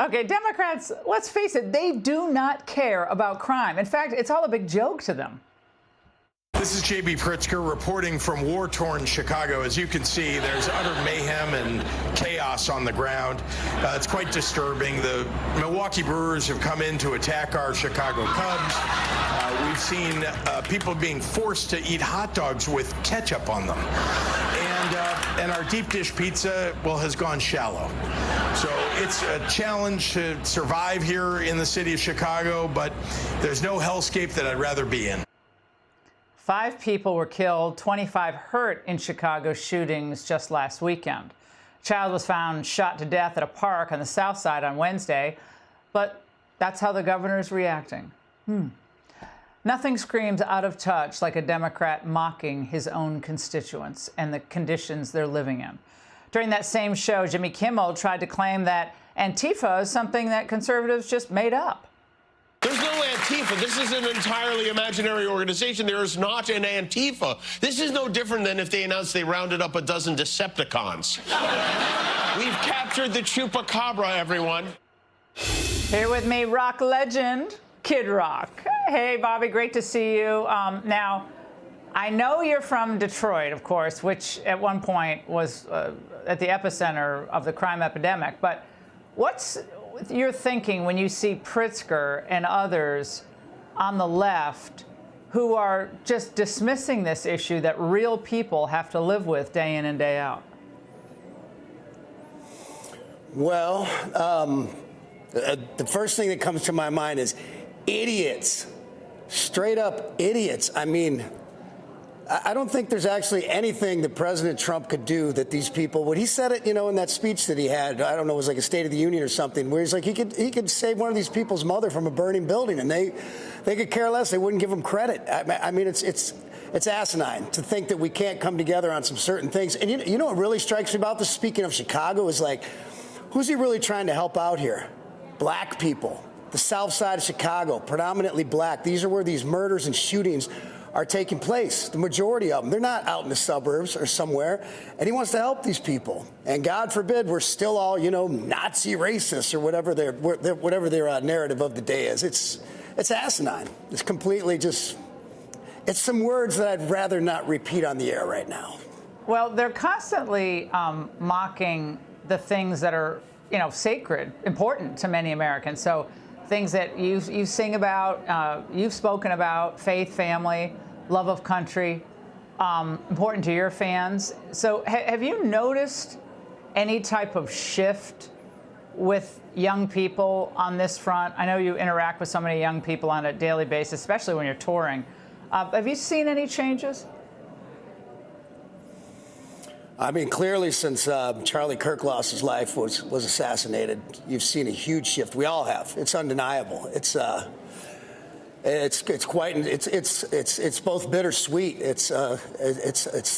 Okay, Democrats, let's face it, they do not care about crime. In fact, it's all a big joke to them. This is J.B. Pritzker reporting from war-torn Chicago. As you can see, there's utter mayhem and chaos on the ground. It's quite disturbing. The Milwaukee Brewers have come in to attack our Chicago Cubs. We've seen people being forced to eat hot dogs with ketchup on them. And our deep dish pizza, well, has gone shallow. So it's a challenge to survive here in the city of Chicago, but there's no hellscape that I'd rather be in. 5 people were killed, 25 hurt in Chicago shootings just last weekend. A child was found shot to death at a park on the south side on Wednesday, but that's how the governor's reacting. Nothing screams out of touch like a Democrat mocking his own constituents and the conditions they're living in. During that same show, Jimmy Kimmel tried to claim that Antifa is something that conservatives just made up. There's no Antifa. This is an entirely imaginary organization. There is not an Antifa. This is no different than if they announced they rounded up a dozen Decepticons. We've captured the Chupacabra, everyone. Here with me, rock legend, Kid Rock. Hey, Bobby, great to see you. Now, I know you're from Detroit, of course, which at one point was at the epicenter of the crime epidemic. But what's your thinking when you see Pritzker and others on the left who are just dismissing this issue that real people have to live with day in and day out? Well, the first thing that comes to my mind is idiots, straight up idiots. I mean, I don't think there's actually anything that President Trump could do that these people, when he said it, you know, in that speech that he had, I don't know, it was like a State of the Union or something, where he's like, he could save one of these people's mother from a burning building, and they could care less. They wouldn't give him credit. I mean, it's asinine to think that we can't come together on some certain things. And you know what really strikes me about this, speaking of Chicago, is like, who's he really trying to help out here? Black people. The south side of Chicago, predominantly black. These are where these murders and shootings are taking place, the majority of them. They're not out in the suburbs or somewhere, and he wants to help these people. And God forbid we're still all, you know, Nazi racists or whatever their narrative of the day is. It's asinine. It's completely just, it's some words that I'd rather not repeat on the air right now. Well, they're constantly mocking the things that are, you know, sacred, important to many Americans. So things that you sing about, you've spoken about, faith, family, love of country, important to your fans. So have you noticed any type of shift with young people on this front? I know you interact with so many young people on a daily basis, especially when you're touring. Have you seen any changes? I mean, clearly, since Charlie Kirk lost his life, was assassinated, you've seen a huge shift. We all have. It's undeniable. It's both bittersweet. It's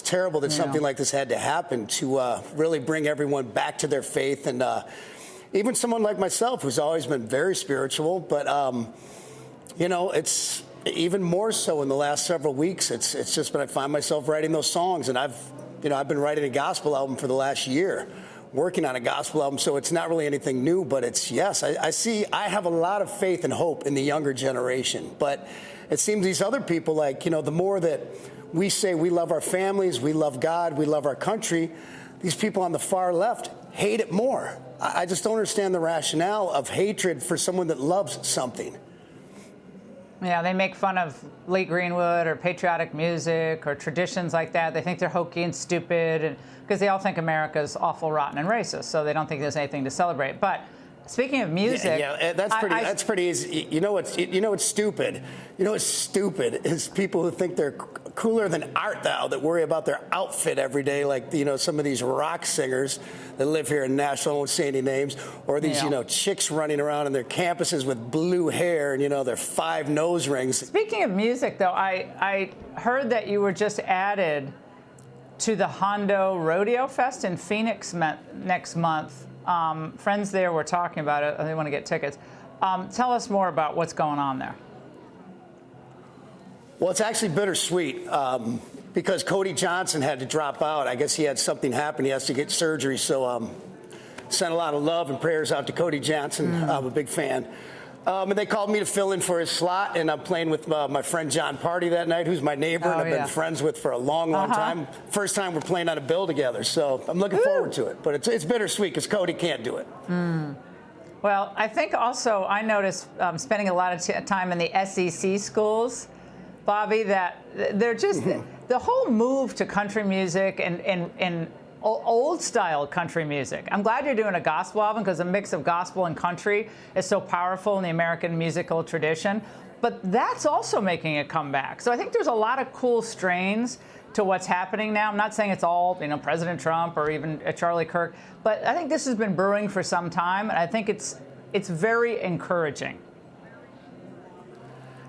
terrible that something like this had to happen to really bring everyone back to their faith, and even someone like myself, who's always been very spiritual, but you know, it's even more so in the last several weeks. It's just been, I find myself writing those songs, and I've been writing a gospel album for the last year, working on a gospel album, so it's not really anything new, but it's, yes, I have a lot of faith and hope in the younger generation, but it seems these other people, like, you know, the more that we say we love our families, we love God, we love our country, these people on the far left hate it more. I just don't understand the rationale of hatred for someone that loves something. Yeah, they make fun of Lee Greenwood or patriotic music or traditions like that. They think they're hokey and stupid, and because they all think America's awful, rotten, and racist, so they don't think there's anything to celebrate. But speaking of music, that's pretty easy. You know what's stupid? You know what's stupid is people who think they're cooler than Art Thou, that worry about their outfit every day, like, you know, some of these rock singers that live here in Nashville, I won't say any names, or these, you know, chicks running around in their campuses with blue hair and, you know, their 5 nose rings. Speaking of music, though, I heard that you were just added to the Hondo Rodeo Fest in Phoenix next month. Friends there were talking about it. They want to get tickets. Tell us more about what's going on there. Well, it's actually bittersweet because Cody Johnson had to drop out. I guess he had something happen. He has to get surgery. So sent a lot of love and prayers out to Cody Johnson. I'm a big fan. And they called me to fill in for his slot, and I'm playing with my friend John Party that night, who's my neighbor, and I've been friends with for a long, long time. First time we're playing on a bill together, so I'm looking forward to it. But it's bittersweet because Cody can't do it. Well, I think also I noticed spending a lot of time in the SEC schools, Bobby, that they're just the whole move to country music and old-style country music. I'm glad you're doing a gospel album because a mix of gospel and country is so powerful in the American musical tradition. But that's also making a comeback. So I think there's a lot of cool strains to what's happening now. I'm not saying it's all, President Trump or even Charlie Kirk, but I think this has been brewing for some time, and I think it's very encouraging.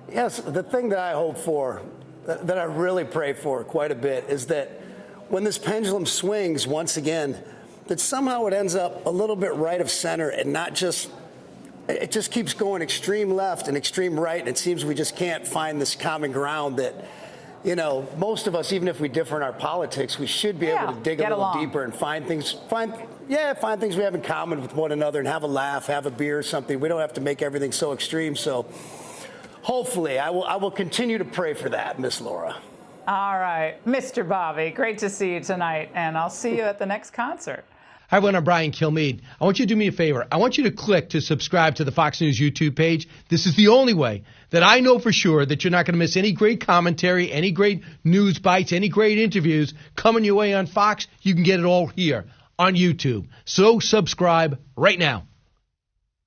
Yes, the thing that I hope for, that I really pray for quite a bit, is that when this pendulum swings once again, that somehow it ends up a little bit right of center and not just, it just keeps going extreme left and extreme right, and it seems we just can't find this common ground that, most of us, even if we differ in our politics, we should be able to dig a little deeper and find things we have in common with one another and have a laugh, have a beer or something. We don't have to make everything so extreme. So hopefully I will continue to pray for that, Miss Laura. All right, Mr. Bobby, great to see you tonight, and I'll see you at the next concert. Hi, everyone. I'm Brian Kilmeade. I want you to do me a favor. I want you to click to subscribe to the Fox News YouTube page. This is the only way that I know for sure that you're not going to miss any great commentary, any great news bites, any great interviews coming your way on Fox. You can get it all here on YouTube. So subscribe right now.